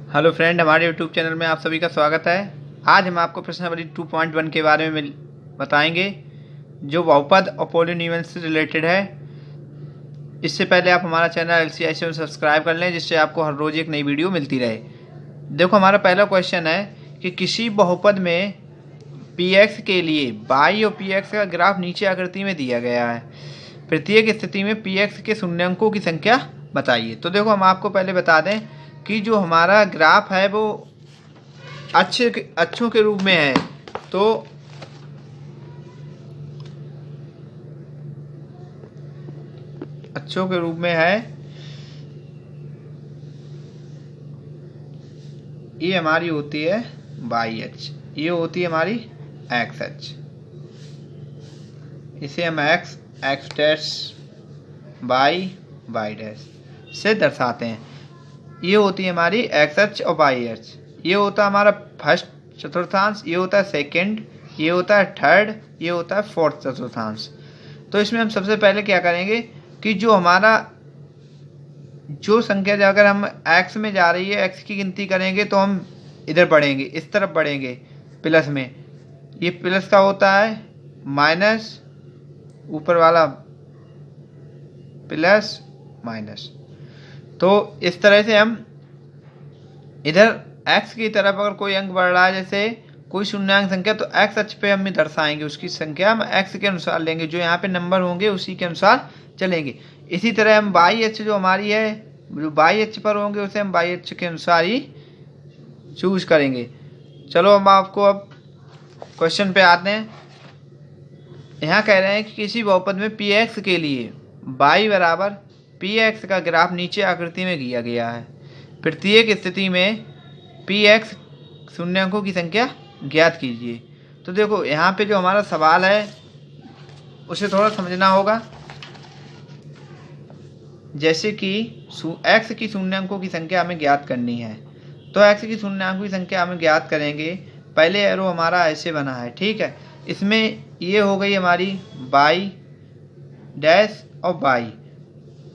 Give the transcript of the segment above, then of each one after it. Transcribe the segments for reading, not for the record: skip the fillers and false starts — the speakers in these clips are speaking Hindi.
हेलो फ्रेंड, हमारे यूट्यूब चैनल में आप सभी का स्वागत है। आज हम आपको प्रश्नावली 2.1 के बारे में बताएंगे जो बहुपद और पॉलिनॉमियल से रिलेटेड है। इससे पहले आप हमारा चैनल LCIC में सब्सक्राइब कर लें, जिससे आपको हर रोज़ एक नई वीडियो मिलती रहे। देखो, हमारा पहला क्वेश्चन है कि किसी बहुपद में px के लिए y और px का ग्राफ नीचे आकृति में दिया गया है। प्रत्येक स्थिति में px के शून्यांकों की संख्या बताइए। तो देखो, हम आपको पहले बता दें कि जो हमारा ग्राफ है वो अक्षों के रूप में है। तो अक्षों के रूप में है, ये हमारी होती है y अक्ष, ये होती है हमारी x अक्ष। इसे हम x डैश y डैश से दर्शाते हैं। ये होती है हमारी x अक्ष और y अक्ष। ये होता है हमारा फर्स्ट चतुर्थांश, ये होता है सेकंड, ये होता है थर्ड, ये होता है फोर्थ चतुर्थांश। तो इसमें हम सबसे पहले क्या करेंगे कि जो हमारा जो संख्या अगर हम x में जा रही है, x की गिनती करेंगे तो हम इधर बढ़ेंगे, इस तरफ बढ़ेंगे प्लस में। ये प्लस का होता है, माइनस ऊपर वाला प्लस माइनस। तो इस तरह से हम इधर x की तरफ अगर कोई अंक बढ़ रहा है, जैसे कोई शून्यांक संख्या, तो x अक्ष पे हम दर्शाएंगे, उसकी संख्या हम x के अनुसार लेंगे, जो यहाँ पे नंबर होंगे उसी के अनुसार चलेंगे। इसी तरह हम y अक्ष जो हमारी है, जो y अक्ष पर होंगे उसे हम y अक्ष के अनुसार ही चूज करेंगे। चलो हम आपको अब क्वेश्चन पे आते हैं। यहाँ कह रहे हैं कि किसी बहुपद में px के लिए y बराबर px का ग्राफ नीचे आकृति में दिया गया है। प्रत्येक स्थिति में px शून्यांकों की संख्या ज्ञात कीजिए। तो देखो, यहाँ पे जो हमारा सवाल है उसे थोड़ा समझना होगा। जैसे कि x की शून्यांकों की संख्या हमें ज्ञात करनी है, तो x की शून्यांकों की संख्या हमें ज्ञात करेंगे। पहले एरो हमारा ऐसे बना है, ठीक है। इसमें ये हो गई हमारी y डैश और y,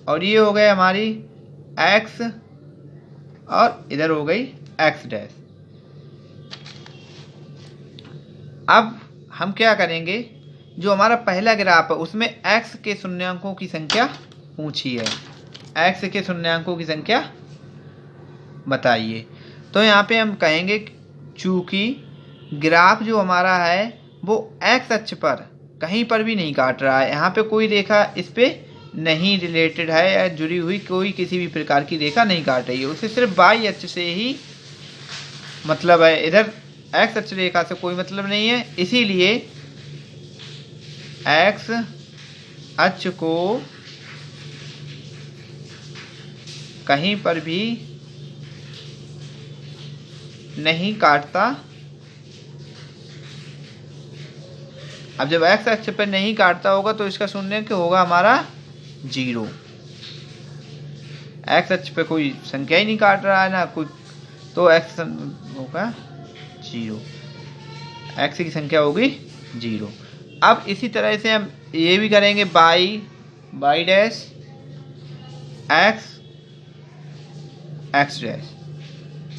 और ये हो गई हमारी x, और इधर हो गई x डैश। अब हम क्या करेंगे, जो हमारा पहला ग्राफ है उसमें x के शून्यांकों की संख्या पूछी है, x के शून्यांकों की संख्या बताइए। तो यहाँ पे हम कहेंगे चूंकि ग्राफ जो हमारा है वो x अक्ष पर कहीं पर भी नहीं काट रहा है, यहाँ पे कोई रेखा इस पे नहीं रिलेटेड है या जुड़ी हुई कोई किसी भी प्रकार की रेखा नहीं काट रही है, उसे सिर्फ y अक्ष से ही मतलब है, इधर x अक्ष रेखा से कोई मतलब नहीं है। इसीलिए x अक्ष को कहीं पर भी नहीं काटता। अब जब x अक्ष पर नहीं काटता होगा तो इसका शून्य होगा हमारा 0। x अक्ष पे कोई संख्या ही नहीं काट रहा है ना कुछ, तो x होगा 0, x की संख्या होगी 0। अब इसी तरह से हम ये भी करेंगे y डैश x डैश।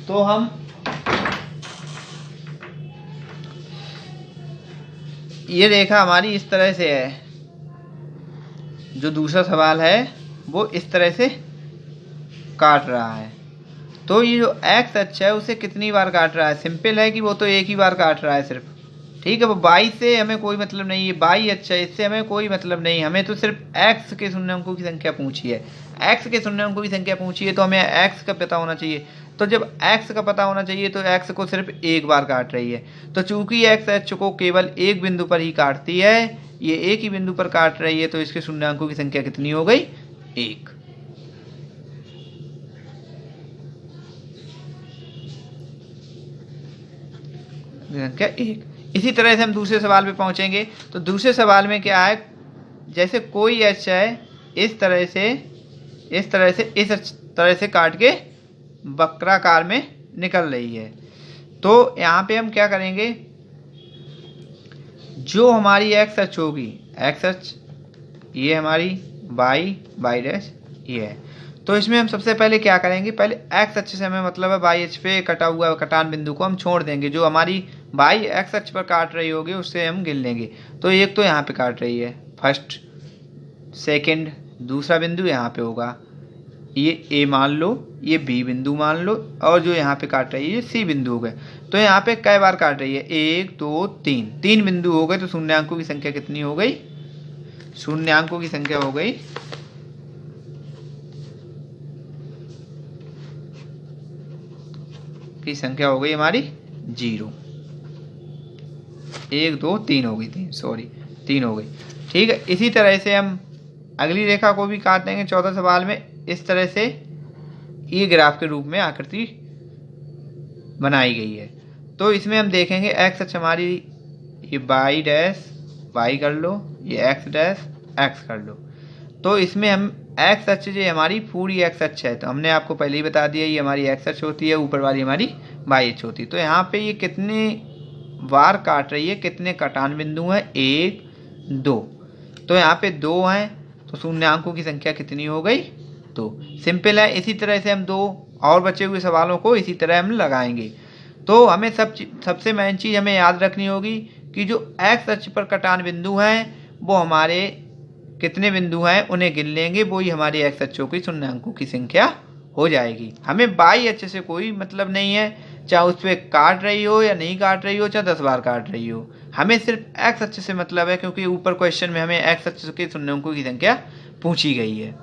तो हम ये रेखा हमारी इस तरह से है, जो दूसरा सवाल है वो इस तरह से काट रहा है। तो ये जो x अक्ष है उसे कितनी बार काट रहा है, सिंपल है कि वो तो एक ही बार काट रहा है सिर्फ, ठीक है। वो y से हमें कोई मतलब नहीं है, y अच्छा है, इससे हमें कोई मतलब नहीं, हमें तो सिर्फ x के शून्यांकों की संख्या पूछी है। x के शून्यांकों की संख्या पूछी है तो हमें x का पता होना चाहिए। तो जब x का पता होना चाहिए तो x को सिर्फ एक बार काट रही है। तो चूंकि x अक्ष को केवल एक बिंदु पर ही काटती है, ये एक ही बिंदु पर काट रही है, तो इसके शून्यांकों की संख्या कितनी हो गई, 1। संख्या 1। इसी तरह से हम दूसरे सवाल पे पहुंचेंगे। तो दूसरे सवाल में क्या है, जैसे कोई अक्ष है इस तरह से काट के वक्राकार में निकल रही है। तो यहाँ पे हम क्या करेंगे, जो हमारी x अक्ष होगी, x अक्ष ये हमारी y डैश ये है, तो इसमें हम सबसे पहले क्या करेंगे, पहले एक्स अक्ष से हमें मतलब है वाई अक्ष पे कटा हुआ कटान बिंदु को हम छोड़ देंगे, जो हमारी वाई एक्स अक्ष पर काट रही होगी उससे हम गिन लेंगे। तो एक तो यहाँ पे काट रही है फर्स्ट, सेकंड, दूसरा बिंदु यहाँ पे होगा, ये ए मान लो, ये बी बिंदु मान लो, और जो यहाँ पे काट रही है ये सी बिंदु हो गए। तो यहाँ पे कई बार काट रही है, 1 2 3, 3 बिंदु हो गए। तो शून्यांकों की संख्या कितनी हो गई, शून्यांकों की संख्या हो गई हमारी 0, 1 2 3 हो गई, 3 हो गई। ठीक है, इसी तरह से हम अगली रेखा को भी काट देंगे 14 सवाल में। इस तरह से ये ग्राफ के रूप में आकृति बनाई गई है। तो इसमें हम देखेंगे एक्स अक्ष हमारी ये वाई डैश वाई कर लो, ये एक्स डैश एक्स कर लो। तो इसमें हम एक्स अक्ष जो हमारी पूरी एक्स अक्ष है, तो हमने आपको पहले ही बता दिया ये हमारी एक्स अक्ष होती है, ऊपर वाली हमारी वाई अक्ष होती है। तो यहाँ पे ये कितने बार काट रही है, कितने कटान बिंदु हैं, 1 2। तो यहाँ पे 2 हैं, तो शून्यांकों की संख्या कितनी हो गई, 2। सिंपल है। इसी तरह से हम 2 और बचे हुए सवालों को इसी तरह हम लगाएंगे। तो हमें सबसे मेन चीज़ हमें याद रखनी होगी कि जो एक्स अक्ष पर कटान बिंदु हैं वो हमारे कितने बिंदु हैं उन्हें गिन लेंगे, वो ही हमारे एक्स अक्षों की शून्यांकों की संख्या हो जाएगी। हमें वाई अक्ष से कोई मतलब नहीं है, चाहे उस पर काट रही हो या नहीं काट रही हो, चाहे 10 बार काट रही हो, हमें सिर्फ एक्स अक्ष से मतलब है, क्योंकि ऊपर क्वेश्चन में हमें एक्स अक्ष के शून्यांकों की संख्या पूछी गई है।